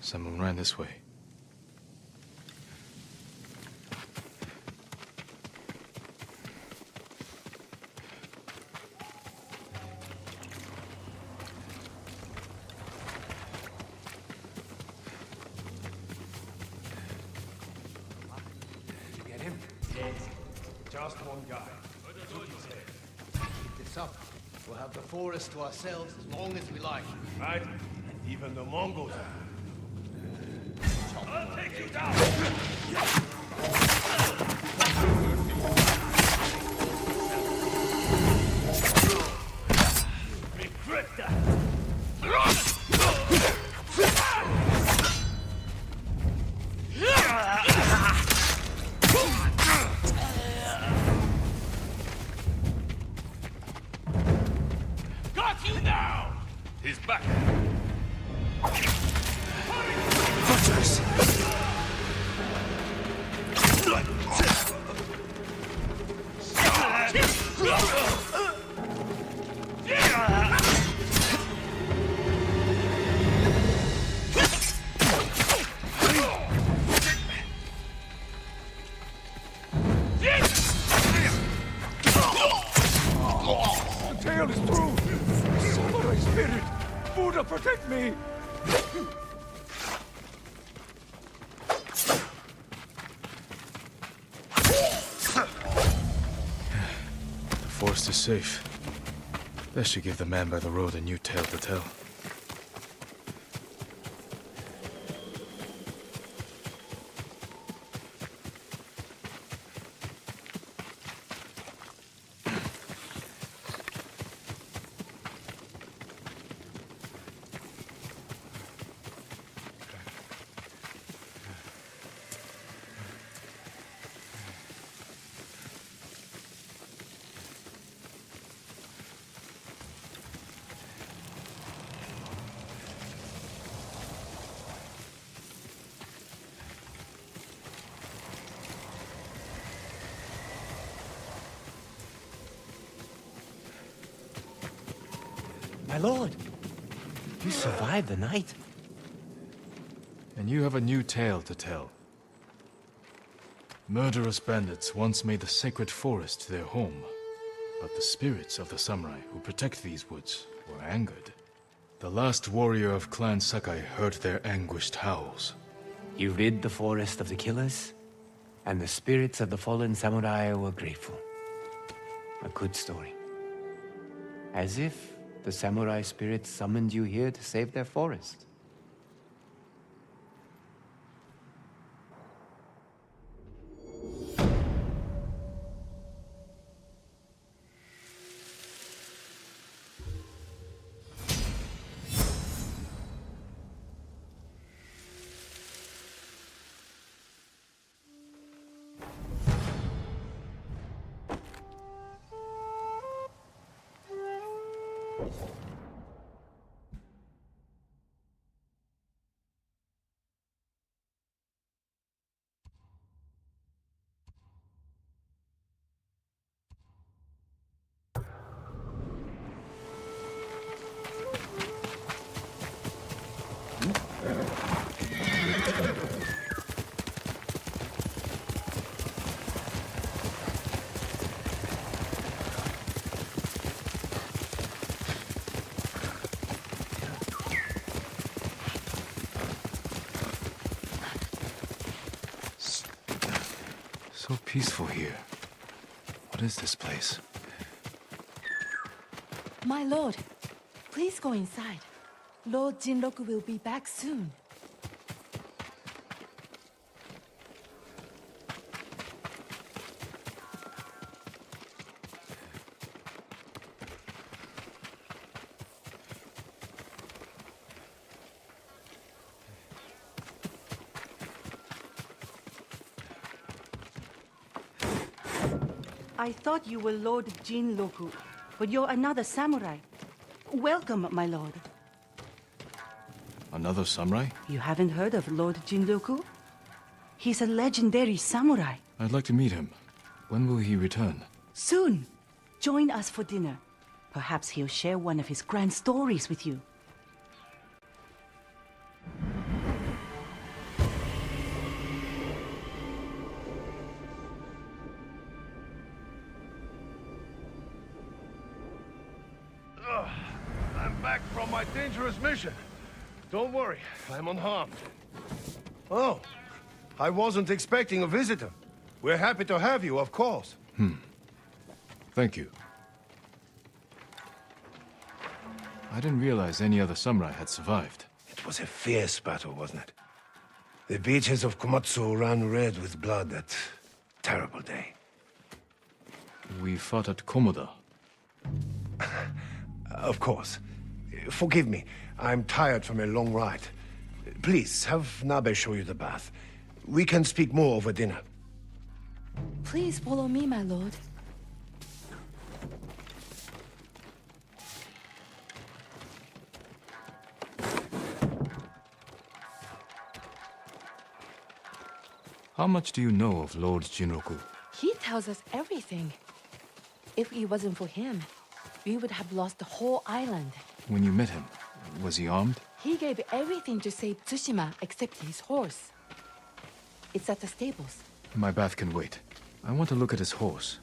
Someone ran this way. Did you get him? Yes. Just one guy. Took his head. Keep this up. We'll have the forest to ourselves as long as we like. Right? Even the Mongols. I'll take you down! Regret that! Got you now! He's back! Butchers! The tale is true! Samurai spirit! Buddha, protect me! The forest is safe. That should give the man by the road a new tale to tell. My lord, you survived the night. And you have a new tale to tell. Murderous bandits once made the sacred forest their home, but the spirits of the samurai who protect these woods were angered. The last warrior of Clan Sakai heard their anguished howls. You rid the forest of the killers, and the spirits of the fallen samurai were grateful. A good story. As if the samurai spirits summoned you here to save their forest. So peaceful here. What is this place? My lord, please go inside. Lord Jinroku will be back soon. I thought you were Lord Jinroku, but you're another samurai. Welcome, my lord. Another samurai? You haven't heard of Lord Jinroku? He's a legendary samurai. I'd like to meet him. When will he return? Soon. Join us for dinner. Perhaps he'll share one of his grand stories with you. my dangerous mission. Don't worry, I'm unharmed. Oh, I wasn't expecting a visitor. We're happy to have you, of course. Thank you. I didn't realize any other samurai had survived. It was a fierce battle, wasn't it? The beaches of Komatsu ran red with blood that terrible day. We fought at Komoda. Of course. Forgive me. I'm tired from a long ride. Please, have Nabe show you the bath. We can speak more over dinner. Please follow me, my lord. How much do you know of Lord Jinroku? He tells us everything. If it wasn't for him, we would have lost the whole island. When you met him, was he armed? He gave everything to save Tsushima except his horse. It's at the stables. My bath can wait. I want to look at his horse.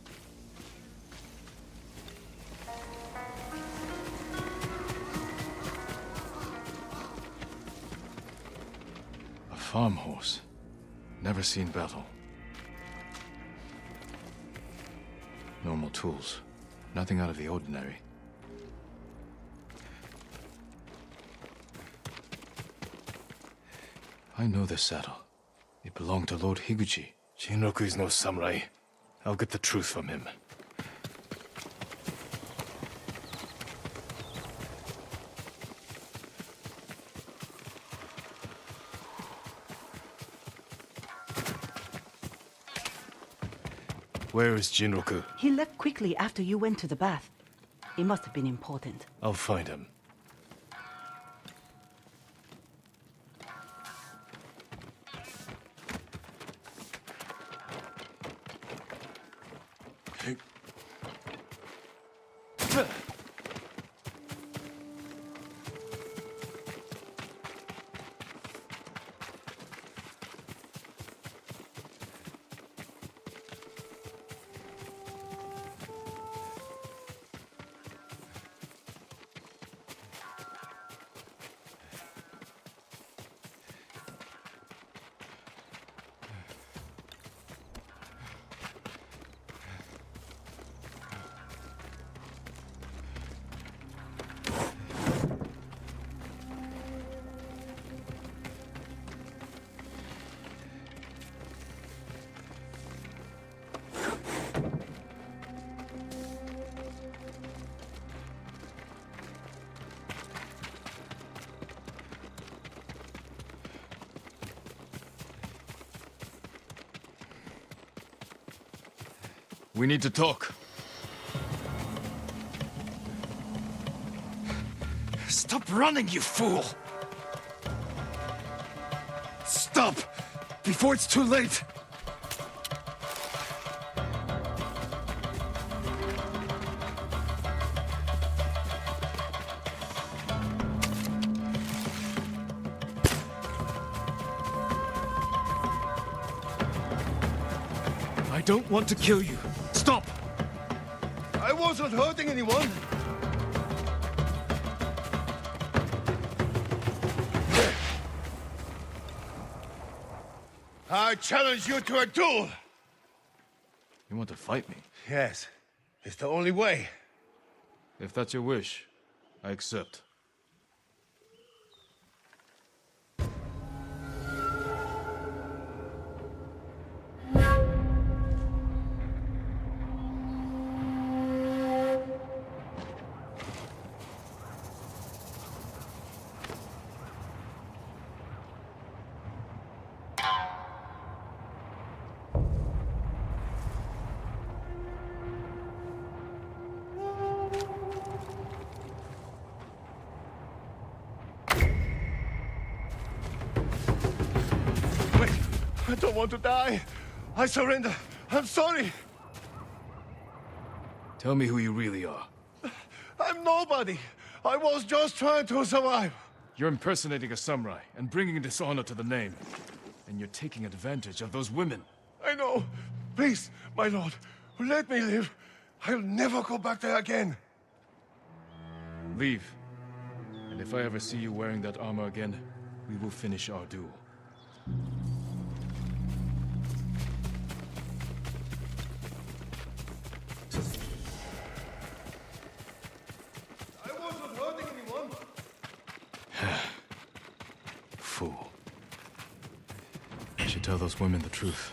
A farm horse. Never seen battle. Normal tools. Nothing out of the ordinary. I know this saddle. It belonged to Lord Higuchi. Jinroku is no samurai. I'll get the truth from him. Where is Jinroku? He left quickly after you went to the bath. It must have been important. I'll find him. We need to talk. Stop running, you fool! Stop! Before it's too late! I don't want to kill you. Stop! I wasn't hurting anyone. I challenge you to a duel! You want to fight me? Yes. It's the only way. If that's your wish, I accept. I don't want to die. I surrender. I'm sorry. Tell me who you really are. I'm nobody. I was just trying to survive. You're impersonating a samurai and bringing dishonor to the name. And you're taking advantage of those women. I know. Please, my lord, let me live. I'll never go back there again. Leave. And And if I ever see you wearing that armor again, we will finish our duel. I wasn't hurting anyone. Fool. I should tell those women the truth.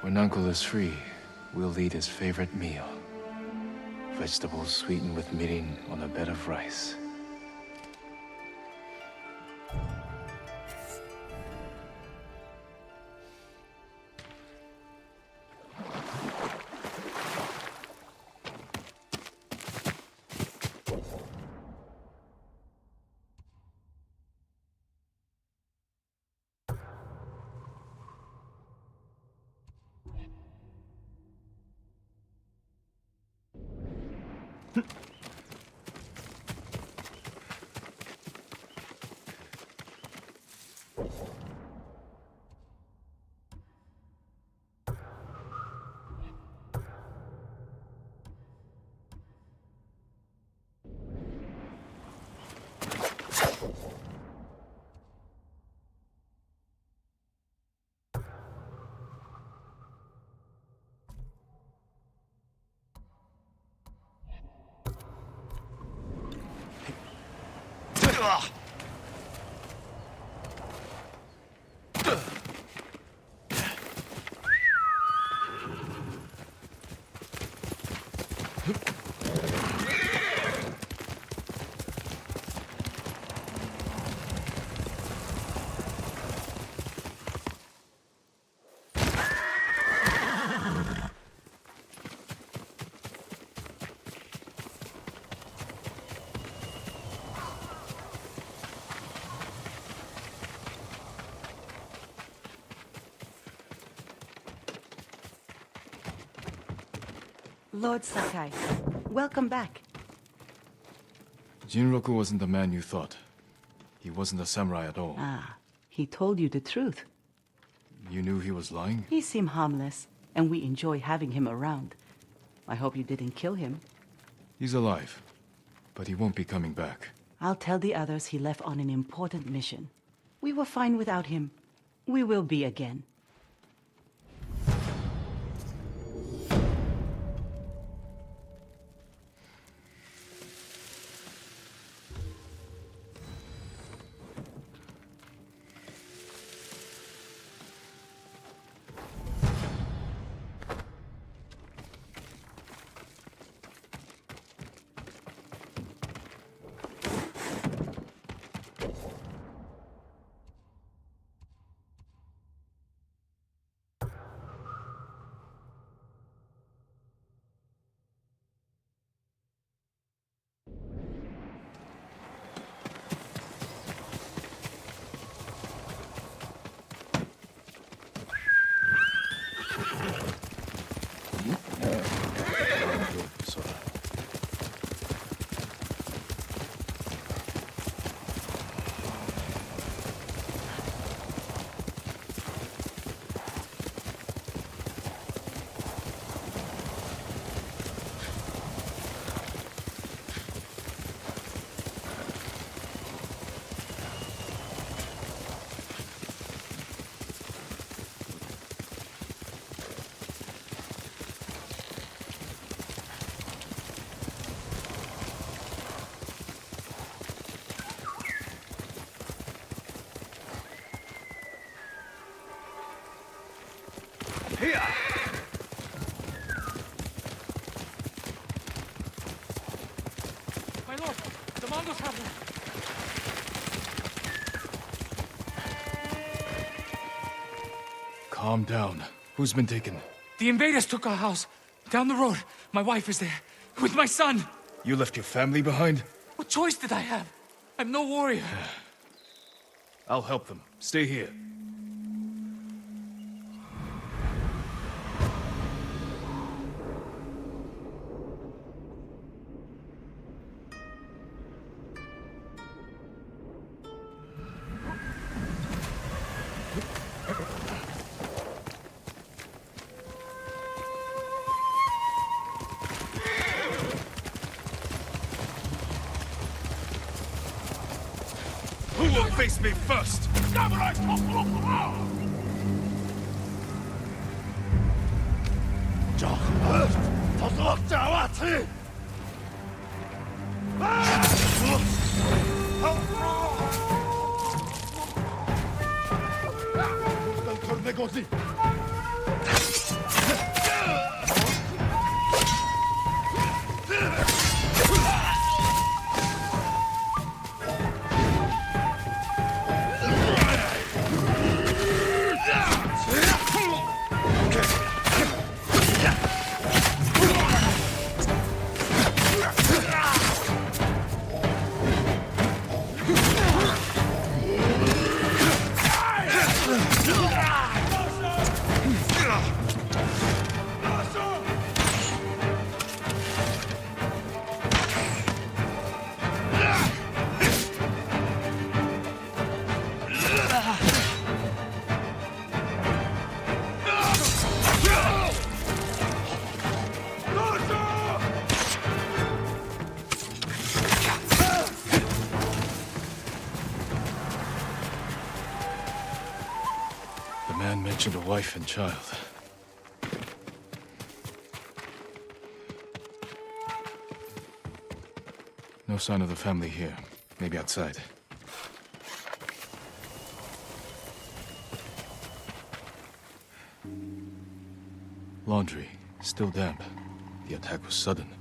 When Uncle is free, we'll eat his favorite meal. Vegetables sweetened with mirin on a bed of rice. Lord Sakai, welcome back. Jinroku wasn't the man you thought. He wasn't a samurai at all. Ah, he told you the truth. You knew he was lying? He seemed harmless, and we enjoy having him around. I hope you didn't kill him. He's alive, but he won't be coming back. I'll tell the others he left on an important mission. We were fine without him. We will be again. Here! My lord, the Mongols have them! Calm down. Who's been taken? The invaders took our house. Down the road. My wife is there. With my son! You left your family behind? What choice did I have? I'm no warrior. I'll help them. Stay here. Who will face me first? Samurai! man mentioned a wife and child. No sign of the family here. Maybe outside. Laundry. Still damp. The attack was sudden.